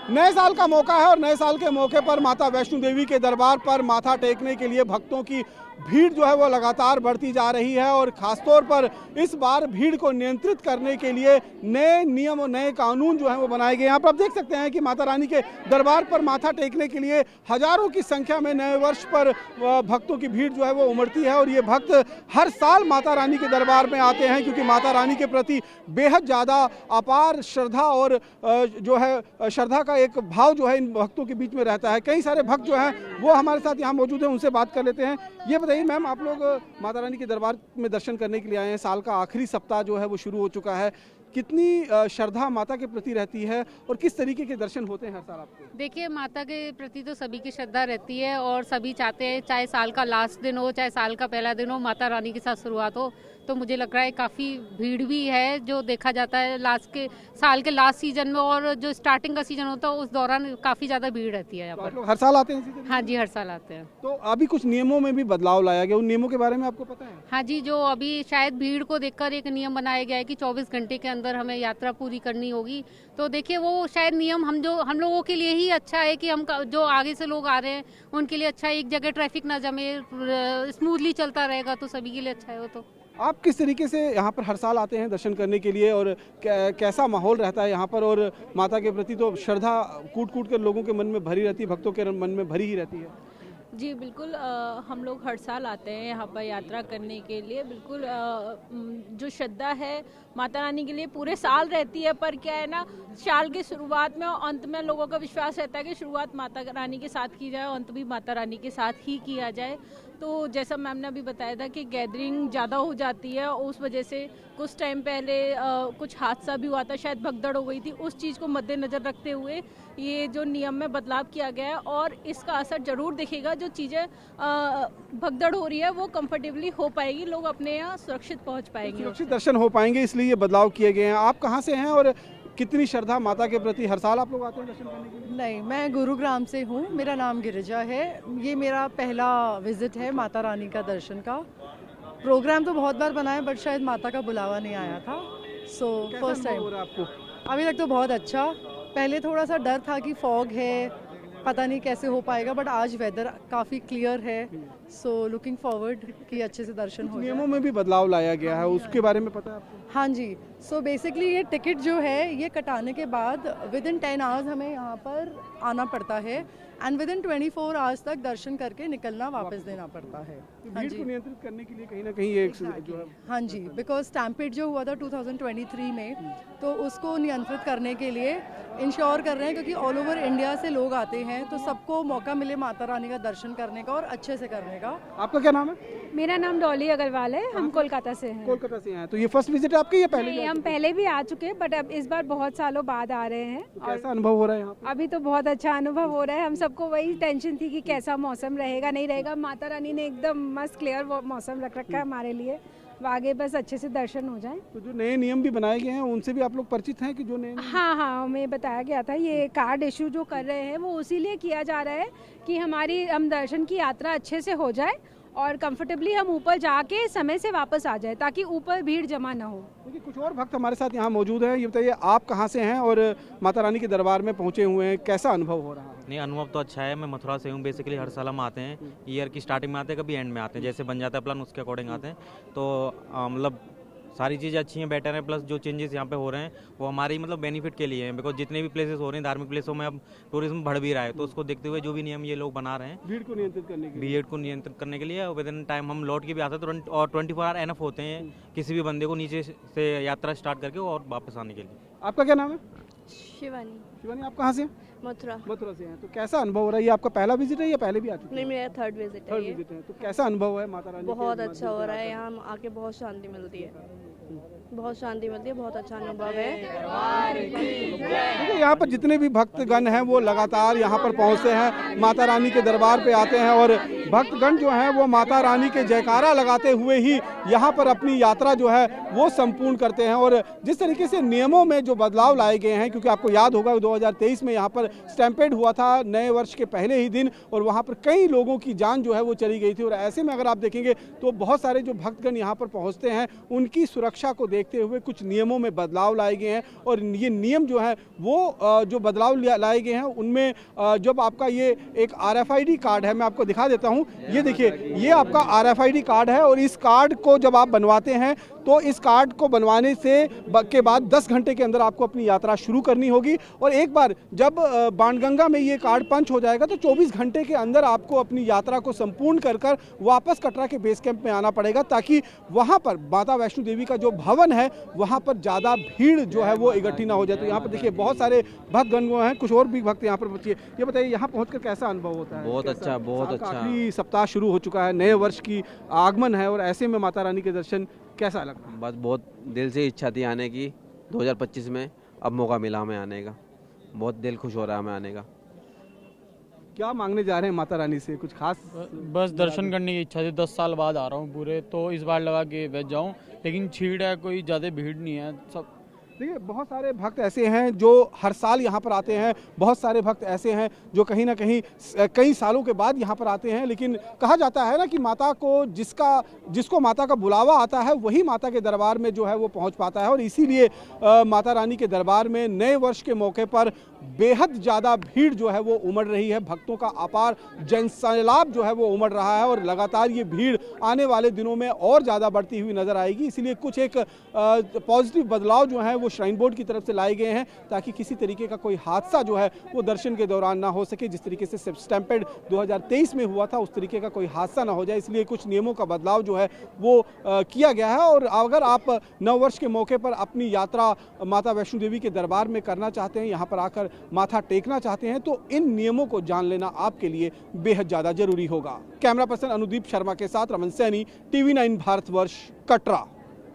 नए साल का मौका है और नए साल के मौके पर माता वैष्णो देवी के दरबार पर माथा टेकने के लिए भक्तों की भीड़ जो है वो लगातार बढ़ती जा रही है और खासतौर पर इस बार भीड़ को नियंत्रित करने के लिए नए नियम और नए कानून जो हैं वो बनाए गए। यहाँ पर आप देख सकते हैं कि माता रानी के दरबार पर माथा टेकने के लिए हजारों की संख्या में नए वर्ष पर भक्तों की भीड़ जो है वो उमड़ती है और ये भक्त हर साल माता रानी के दरबार में आते हैं क्योंकि माता रानी के प्रति बेहद ज़्यादा अपार श्रद्धा और जो है श्रद्धा का एक भाव जो है इन भक्तों के बीच में रहता है। कई सारे भक्त जो हैं वो हमारे साथ यहाँ मौजूद हैं, उनसे बात कर लेते हैं। ये बताइए मैम, आप लोग माता रानी के दरबार में दर्शन करने के लिए आए हैं, साल का आखिरी सप्ताह जो है वो शुरू हो चुका है, कितनी श्रद्धा माता के प्रति रहती है और किस तरीके के दर्शन होते हैं हर साल आपको? देखिए, माता के प्रति तो सभी की श्रद्धा रहती है और सभी चाहते हैं चाहे साल का लास्ट दिन हो चाहे साल का पहला दिन हो, माता रानी के साथ शुरुआत हो। तो मुझे लग रहा है काफ़ी भीड़ भी है जो देखा जाता है साल के लास्ट सीजन में और जो स्टार्टिंग का सीजन होता है उस दौरान काफ़ी ज़्यादा भीड़ रहती है यहाँ पर। तो हर साल आते हैं? हाँ जी, हर साल आते हैं। तो अभी कुछ नियमों में भी बदलाव लाया गया, उन नियमों के बारे में आपको पता है? हाँ जी, जो अभी शायद भीड़ को देखकर एक नियम बनाया गया है कि 24 घंटे के अंदर हमें यात्रा पूरी करनी होगी। तो देखिए, वो शायद नियम हम लोगों के लिए ही अच्छा है कि हम जो आगे से लोग आ रहे हैं उनके लिए अच्छा है, एक जगह ट्रैफिक ना जमे, स्मूथली चलता रहेगा तो सभी के लिए अच्छा है वो। तो आप किस तरीके से यहाँ पर हर साल आते हैं दर्शन करने के लिए और कैसा माहौल रहता है यहाँ पर? और माता के प्रति तो श्रद्धा कूट कूट कर लोगों के मन में भरी रहती है, भक्तों के मन में भरी ही रहती है। जी बिल्कुल, हम लोग हर साल आते हैं यहाँ पर यात्रा करने के लिए। बिल्कुल जो श्रद्धा है माता रानी के लिए पूरे साल रहती है, पर क्या है ना, साल की शुरुआत में और अंत में लोगों का विश्वास रहता है कि शुरुआत माता रानी के साथ की जाए और अंत भी माता रानी के साथ ही किया जाए। तो जैसा मैम ने अभी बताया था कि गैदरिंग ज़्यादा हो जाती है, उस वजह से कुछ टाइम पहले कुछ हादसा भी हुआ था, शायद भगदड़ हो गई थी। उस चीज़ को मद्देनज़र रखते हुए ये जो नियम में बदलाव किया गया है और इसका असर ज़रूर दिखेगा। जो चीज़ें भगदड़ हो रही है वो कंफर्टेबली हो पाएगी, लोग अपने यहाँ सुरक्षित पहुँच पाएंगे, सुरक्षित दर्शन हो पाएंगे, इसलिए ये बदलाव किए गए हैं। आप कहाँ से हैं और कितनी श्रद्धा माता के प्रति हर साल आप लोग आते हैं दर्शन करने के लिए? नहीं, मैं गुरुग्राम से हूँ, मेरा नाम गिरिजा है। ये मेरा पहला विजिट है माता रानी का दर्शन का। प्रोग्राम तो बहुत बार बना है बट शायद माता का बुलावा नहीं आया था, सो फर्स्ट टाइम। आपको अभी तक तो बहुत अच्छा। पहले थोड़ा सा डर था कि फॉग है, पता नहीं कैसे हो पाएगा, बट आज वेदर काफ़ी क्लियर है, सो लुकिंग फॉरवर्ड कि अच्छे से दर्शन हो जाए। नियमों में भी बदलाव लाया गया है, उसके बारे में पता है आपको? हाँ जी, सो बेसिकली ये टिकट जो है ये कटाने के बाद विद इन 10 आवर्स हमें यहाँ पर आना पड़ता है एंड विद इन 24 आवर्स तक दर्शन करके निकलना वापस देना पड़ता है। हाँ भीड़ जी, को नियंत्रित करने के लिए कहीं ना कहीं एक जो है। हाँ जी, बिकॉज स्टैम्पेड जो हुआ था 2023 में, तो उसको नियंत्रित करने के लिए इंश्योर कर रहे हैं, क्योंकि ऑल ओवर इंडिया से लोग आते हैं तो सबको मौका मिले माता रानी का दर्शन करने का और अच्छे से करने का। आपका क्या नाम है? मेरा नाम डॉली अग्रवाल है, हम कोलकाता से हैं। कोलकाता से हैं, तो ये फर्स्ट विजिट है आपकी या पहले? नहीं, हम पहले भी आ चुके हैं बट अब इस बार बहुत सालों बाद आ रहे हैं। तो कैसा अनुभव हो रहा है यहाँ पे? अभी तो बहुत अच्छा अनुभव हो रहा है। हम सबको वही टेंशन थी कि कैसा मौसम रहेगा नहीं रहेगा। माता रानी ने एकदम मस्त क्लियर मौसम रख रखा है हमारे लिए, आगे बस अच्छे से दर्शन हो जाए। तो जो नए नियम भी बनाए गए हैं उनसे भी आप लोग परिचित हैं कि जो नए? हाँ, हमें बताया गया था ये कार्ड इशू जो कर रहे हैं वो इसीलिए किया जा रहा है कि हम दर्शन की यात्रा अच्छे से हो जाए और कंफर्टेबली हम ऊपर जाके समय से वापस आ जाए ताकि ऊपर भीड़ जमा ना हो। देखिए, कुछ और भक्त हमारे साथ यहाँ मौजूद हैं। ये बताइए, आप कहाँ से हैं और माता रानी के दरबार में पहुँचे हुए हैं, कैसा अनुभव हो रहा है? नहीं, अनुभव तो अच्छा है। मैं मथुरा से हूँ। बेसिकली हर साल हम आते हैं, ईयर की स्टार्टिंग में आते हैं, कभी एंड में आते हैं, जैसे बन जाता है प्लान उसके अकॉर्डिंग आते हैं। तो मतलब सारी चीज़ें अच्छी हैं, बेटर हैं, प्लस जो चेंजेस यहाँ पे हो रहे हैं वो हमारी मतलब बेनिफिट के लिए हैं। बिकॉज जितने भी प्लेसेस हो रहे हैं धार्मिक प्लेसों में अब टूरिज्म बढ़ भी रहा है, तो उसको देखते हुए जो भी नियम ये लोग बना रहे हैं भीड़ को नियंत्रित करने के लिए विद इन टाइम हम लौट के भी आते हैं और 24 आवर एनफ होते हैं किसी भी बंदे को नीचे से यात्रा स्टार्ट करके और वापस आने के लिए। आपका क्या नाम है? शिवानी। शिवानी, आप कहाँ से हैं? मथुरा। मथुरा से हैं। तो कैसा अनुभव हो रहा है? ये आपका पहला विजिट है या पहले भी आ चुके हैं? नहीं, मेरा थर्ड विजिट है। थर्ड विजिट है। तो कैसा अनुभव है माता रानी? बहुत अच्छा हो रहा है, यहाँ आके बहुत शांति मिलती है, बहुत शांति मिलती है, बहुत अच्छा अनुभव है। देखिए, यहाँ पर जितने भी भक्तगण हैं वो लगातार यहाँ पर पहुँचते हैं, माता रानी के दरबार पे आते हैं और भक्तगण जो हैं वो माता रानी के जयकारा लगाते हुए ही यहाँ पर अपनी यात्रा जो है वो संपूर्ण करते हैं। और जिस तरीके से नियमों में जो बदलाव लाए गए हैं, क्योंकि आपको आपको याद होगा 2023 में यहाँ पर स्टैम्पेड हुआ था नए वर्ष के पहले ही दिन, और वहाँ पर कई लोगों की जान जो है वो चली गई थी। और ऐसे में अगर आप देखेंगे तो बहुत सारे जो भक्तगण यहाँ पर पहुँचते हैं उनकी सुरक्षा को देखते हुए कुछ नियमों में बदलाव लाए गए हैं। और ये नियम जो है वो जो बदलाव लाए गए हैं उनमें जब आपका ये एक RFID कार्ड है, मैं आपको दिखा देता हूँ, ये देखिए ये आपका RFID कार्ड है। और इस कार्ड को जब आप बनवाते हैं तो इस कार्ड को बनवाने के बाद 10 घंटे के अंदर आपको अपनी यात्रा शुरू करनी होगी। और एक बार जब बाणगंगा में ये कार्ड पंच हो जाएगा तो 24 घंटे के अंदर आपको अपनी यात्रा को संपूर्ण कर वापस कटरा के बेस कैंप में आना पड़ेगा, ताकि वहाँ पर माता वैष्णो देवी का जो भवन है वहाँ पर ज़्यादा भीड़ जो है वो इकट्ठी ना हो जाए। तो यहाँ पर देखिए बहुत सारे भक्तगण हैं, कुछ और भी भक्त यहाँ पर पहुंचे। ये बताइए यहाँ पहुँचकर कैसा अनुभव होता है? बहुत अच्छा, बहुत अच्छा। आखिरी सप्ताह शुरू हो चुका है, नए वर्ष की आगमन है, और ऐसे में माता रानी के दर्शन कैसा लगा? बस बहुत दिल से इच्छा थी आने की 2025 में, अब मौका मिला हमें आने का, बहुत दिल खुश हो रहा है हमें आने का। क्या मांगने जा रहे हैं माता रानी से, कुछ खास? बस दर्शन करने की इच्छा थी, 10 साल बाद आ रहा हूँ पूरे, तो इस बार लगा कि बच जाऊँ, लेकिन छीड़ है, कोई ज़्यादा भीड़ नहीं है। सब देखिए बहुत सारे भक्त ऐसे हैं जो हर साल यहाँ पर आते हैं, बहुत सारे भक्त ऐसे हैं जो कहीं ना कहीं कई सालों के बाद यहाँ पर आते हैं। लेकिन कहा जाता है ना कि माता को जिसको माता का बुलावा आता है वही माता के दरबार में जो है वो पहुँच पाता है। और इसीलिए माता रानी के दरबार में नए वर्ष के मौके पर बेहद ज़्यादा भीड़ जो है वो उमड़ रही है, भक्तों का अपार जनसैलाब जो है वो उमड़ रहा है, और लगातार ये भीड़ आने वाले दिनों में और ज़्यादा बढ़ती हुई नज़र आएगी। इसीलिए कुछ एक पॉजिटिव बदलाव जो है वो श्राइन बोर्ड की तरफ से लाए गए हैं, ताकि किसी तरीके का कोई हादसा जो है वो दर्शन के दौरान ना हो सके। जिस तरीके से स्टैम्पेड 2023 में हुआ था उस तरीके का कोई हादसा ना हो जाए, इसलिए कुछ नियमों का बदलाव जो है वो किया गया है। और अगर आप नववर्ष के मौके पर अपनी यात्रा माता वैष्णो देवी के दरबार में करना चाहते हैं, यहाँ पर आकर माथा टेकना चाहते हैं, तो इन नियमों को जान लेना आपके लिए बेहद ज़्यादा जरूरी होगा। कैमरा पर्सन अनुदीप शर्मा के साथ रमन सैनी, TV9 भारतवर्ष, कटरा।